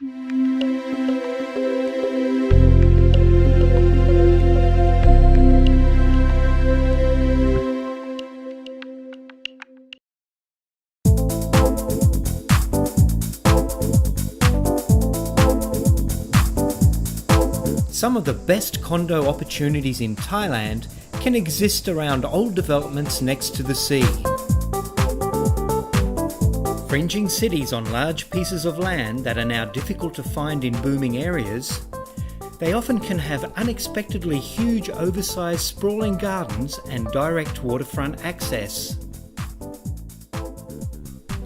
Some of the best condo opportunities in Thailand can exist around old developments next to the sea. Fringing cities on large pieces of land that are now difficult to find in booming areas, they often can have unexpectedly huge oversized sprawling gardens and direct waterfront access.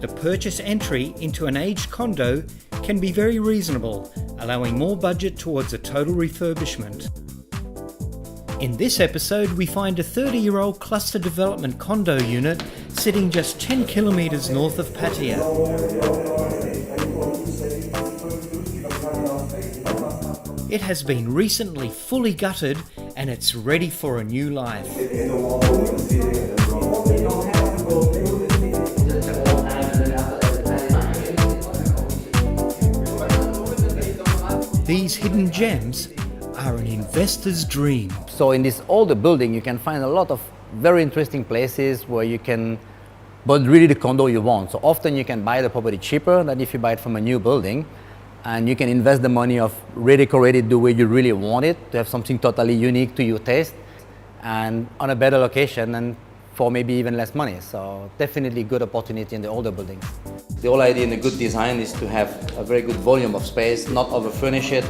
The purchase entry into an aged condo can be very reasonable, allowing more budget towards a total refurbishment. In this episode, we find a 30-year-old cluster development condo unit sitting just 10 kilometres north of Pattaya. It has been recently fully gutted and it's ready for a new life. These hidden gems are an investor's dream. So in this older building, you can find a lot of very interesting places where you can build really the condo you want. So often you can buy the property cheaper than if you buy it from a new building, and you can invest the money of redecorate it the way you really want it, to have something totally unique to your taste and on a better location and for maybe even less money. So definitely good opportunity in the older buildings. The whole idea in a good design is to have a very good volume of space, not over furnish it,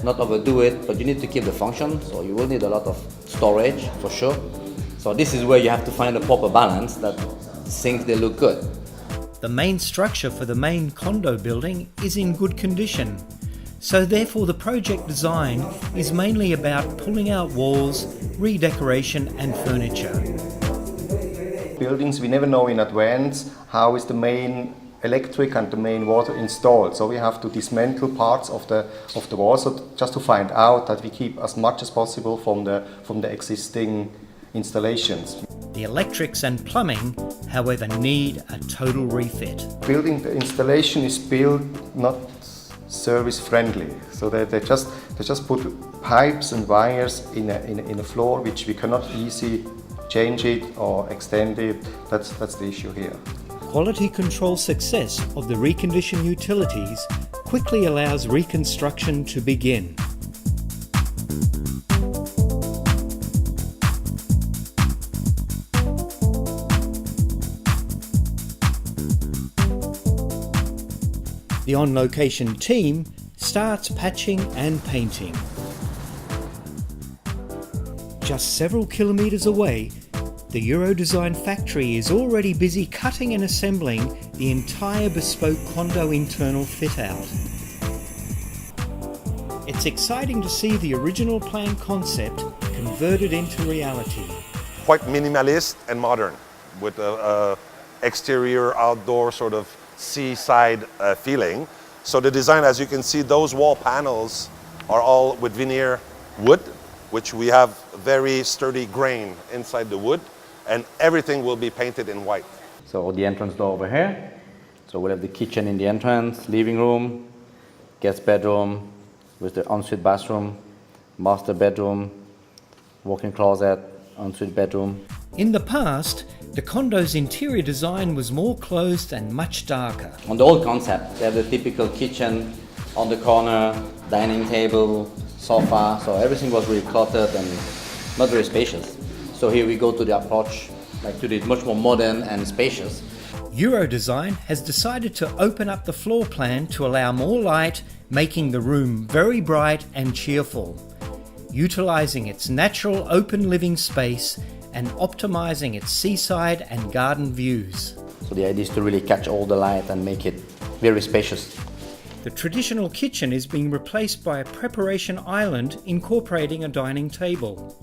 not overdo it, but you need to keep the function. So you will need a lot of storage for sure. So this is where you have to find a proper balance that things they look good. The main structure for the main condo building is in good condition. So therefore the project design is mainly about pulling out walls, redecoration and furniture. Buildings, we never know in advance how is the main electric and the main water installed. So we have to dismantle parts of the wall, so just to find out that we keep as much as possible from the existing installations. The electrics and plumbing, however, need a total refit. Building the installation is built not service friendly, so they just put pipes and wires in a floor which we cannot easily change it or extend it. That's the issue here. Quality control success of the reconditioned utilities quickly allows reconstruction to begin. The on-location team starts patching and painting. Just several kilometres away, the Eurodesign factory is already busy cutting and assembling the entire bespoke condo internal fit-out. It's exciting to see the original plan concept converted into reality. Quite minimalist and modern, with a exterior, outdoor sort of seaside feeling. So the design, as you can see, those wall panels are all with veneer wood, which we have very sturdy grain inside the wood, and everything will be painted in white. So the entrance door over here. So we'll have the kitchen in the entrance, living room, guest bedroom with the ensuite bathroom, master bedroom, walk-in closet, ensuite bedroom. In the past, the condo's interior design was more closed and much darker. On the old concept, they have the typical kitchen on the corner, dining table, sofa, so everything was really cluttered and not very spacious. So here we go to the approach, like to the much more modern and spacious. Eurodesign has decided to open up the floor plan to allow more light, making the room very bright and cheerful, utilising its natural open living space and optimising its seaside and garden views. So the idea is to really catch all the light and make it very spacious. The traditional kitchen is being replaced by a preparation island incorporating a dining table.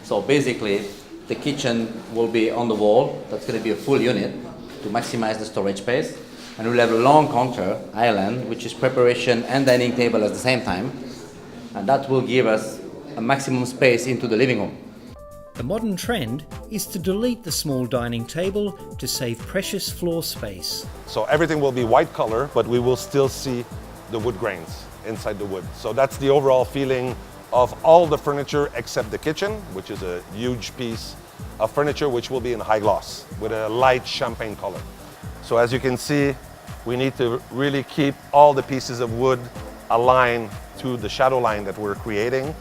So basically, the kitchen will be on the wall. That's going to be a full unit to maximize the storage space. And we'll have a long counter island, which is preparation and dining table at the same time. And that will give us a maximum space into the living room. The modern trend is to delete the small dining table to save precious floor space. So everything will be white color, but we will still see the wood grains inside the wood. So that's the overall feeling of all the furniture except the kitchen, which is a huge piece of furniture which will be in high gloss with a light champagne color. So as you can see, we need to really keep all the pieces of wood aligned to the shadow line that we're creating,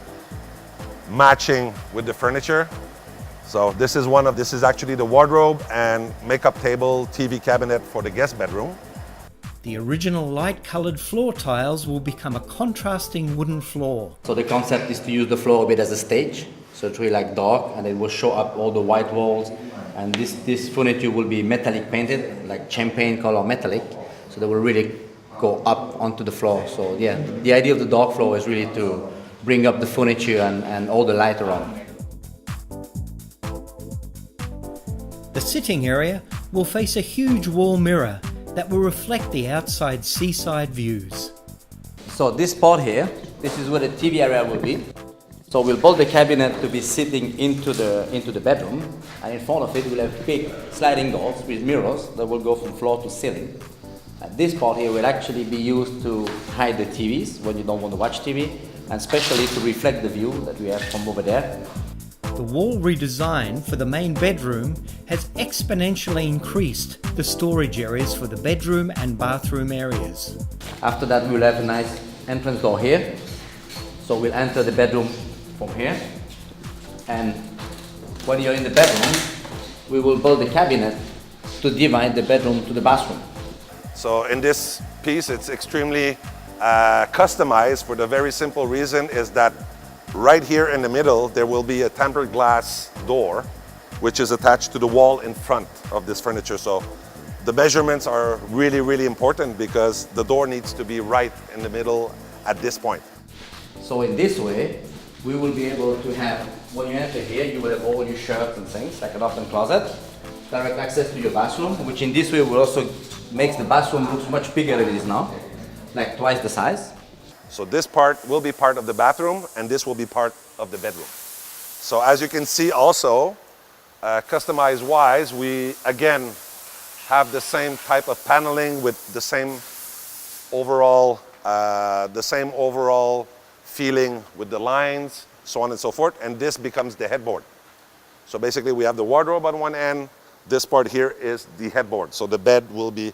matching with the furniture. So this is actually the wardrobe and makeup table, TV cabinet for the guest bedroom. The original light-coloured floor tiles will become a contrasting wooden floor. So the concept is to use the floor a bit as a stage. So it's really like dark, and it will show up all the white walls. And this furniture will be metallic painted, like champagne color metallic. So they will really go up onto the floor. So yeah, the idea of the dark floor is really to bring up the furniture and all the light around. The sitting area will face a huge wall mirror that will reflect the outside seaside views. So this part here, this is where the TV area will be. So we'll build the cabinet to be sitting into the bedroom, and in front of it we'll have big sliding doors with mirrors that will go from floor to ceiling. And this part here will actually be used to hide the TVs when you don't want to watch TV, and especially to reflect the view that we have from over there. The wall redesign for the main bedroom has exponentially increased the storage areas for the bedroom and bathroom areas. After that we'll have a nice entrance door here. So we'll enter the bedroom from here. And when you're in the bedroom, we will build a cabinet to divide the bedroom to the bathroom. So in this piece, it's extremely customized for the very simple reason is that right here in the middle, there will be a tempered glass door, which is attached to the wall in front of this furniture. So the measurements are really, really important because the door needs to be right in the middle at this point. So in this way, we will be able to have, when you enter here, you will have all your shirts and things, like an open closet, direct access to your bathroom, which in this way will also makes the bathroom look much bigger than it is now, like twice the size. So this part will be part of the bathroom and this will be part of the bedroom. So as you can see also, customized wise, we again have the same type of paneling with the same overall feeling with the lines, so on and so forth, and this becomes the headboard. So basically we have the wardrobe on one end, this part here is the headboard, so the bed will be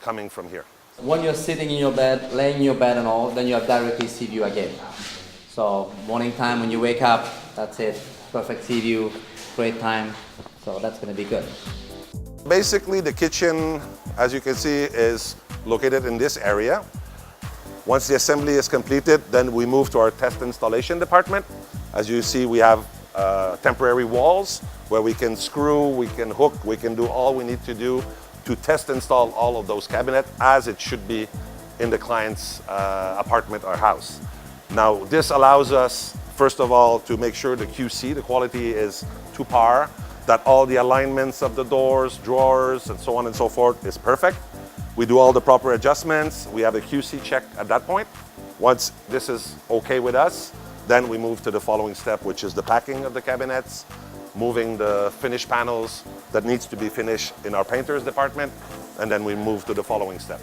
coming from here. When you're sitting in your bed, laying in your bed and all, then you have directly sea view again. So morning time when you wake up, that's it, perfect sea view, great time, so that's going to be good. Basically the kitchen, as you can see, is located in this area. Once the assembly is completed, then we move to our test installation department. As you see, we have temporary walls where we can screw, we can hook, we can do all we need to do to test install all of those cabinets as it should be in the client's apartment or house. Now this allows us, first of all, to make sure the QC, the quality is to par, that all the alignments of the doors, drawers, and so on and so forth is perfect. We do all the proper adjustments. We have a QC check at that point. Once this is okay with us, then we move to the following step, which is the packing of the cabinets, moving the finished panels that needs to be finished in our painters department, and then we move to the following step.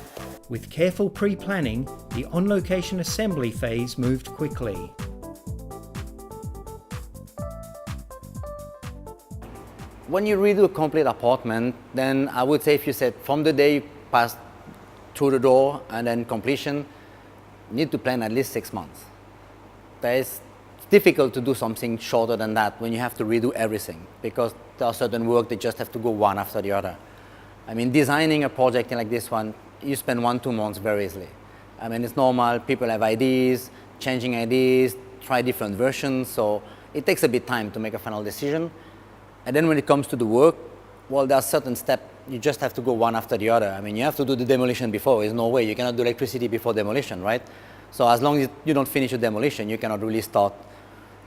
With careful pre-planning, the on-location assembly phase moved quickly. When you redo a complete apartment, then I would say if you said from the day you pass through the door and then completion, you need to plan at least 6 months. It's difficult to do something shorter than that when you have to redo everything, because there are certain work that just have to go one after the other. I mean, designing a project like this one, you spend 1-2 months very easily. I mean, it's normal, people have ideas, changing ideas, try different versions, so it takes a bit of time to make a final decision. And then when it comes to the work, well, there are certain steps, you just have to go one after the other. I mean, you have to do the demolition before, there's no way, you cannot do electricity before demolition, right? So as long as you don't finish your demolition, you cannot really start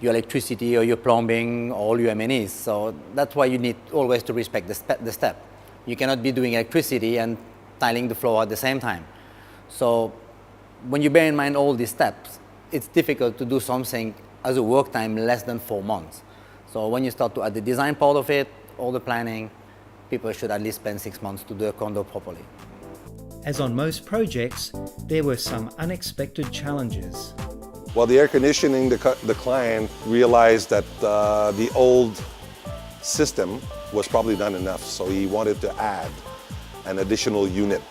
your electricity or your plumbing or all your M&Es. So that's why you need always to respect the step. You cannot be doing electricity and tiling the floor at the same time. So when you bear in mind all these steps, it's difficult to do something as a work time less than 4 months. So when you start to add the design part of it, all the planning, people should at least spend 6 months to do a condo properly. As on most projects, there were some unexpected challenges. Well, the air conditioning, the client realized that the old system was probably not enough, so he wanted to add an additional unit.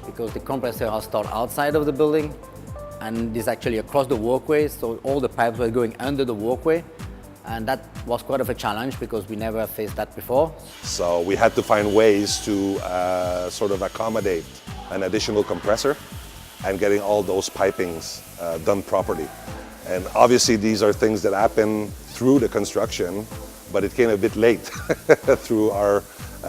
Because the compressor are stored outside of the building and is actually across the walkway, so all the pipes were going under the walkway, and that was quite of a challenge because we never faced that before. So we had to find ways to sort of accommodate an additional compressor and getting all those pipings done properly. And obviously these are things that happen through the construction, but it came a bit late through our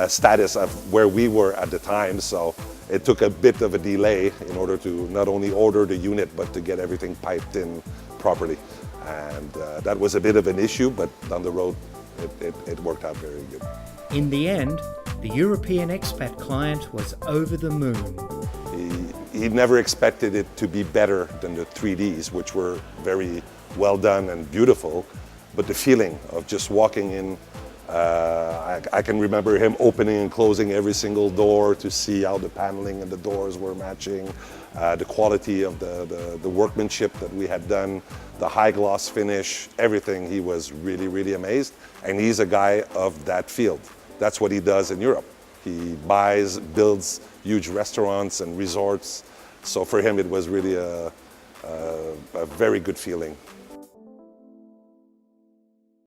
status of where we were at the time. So it took a bit of a delay in order to not only order the unit, but to get everything piped in properly. And that was a bit of an issue, but down the road, it worked out very good. In the end, the European expat client was over the moon. He never expected it to be better than the 3Ds, which were very well done and beautiful, but the feeling of just walking in, I can remember him opening and closing every single door to see how the paneling and the doors were matching, the quality of the workmanship that we had done, the high gloss finish, everything. He was really, really amazed. And he's a guy of that field. That's what he does in Europe. He builds huge restaurants and resorts. So for him, it was really a very good feeling.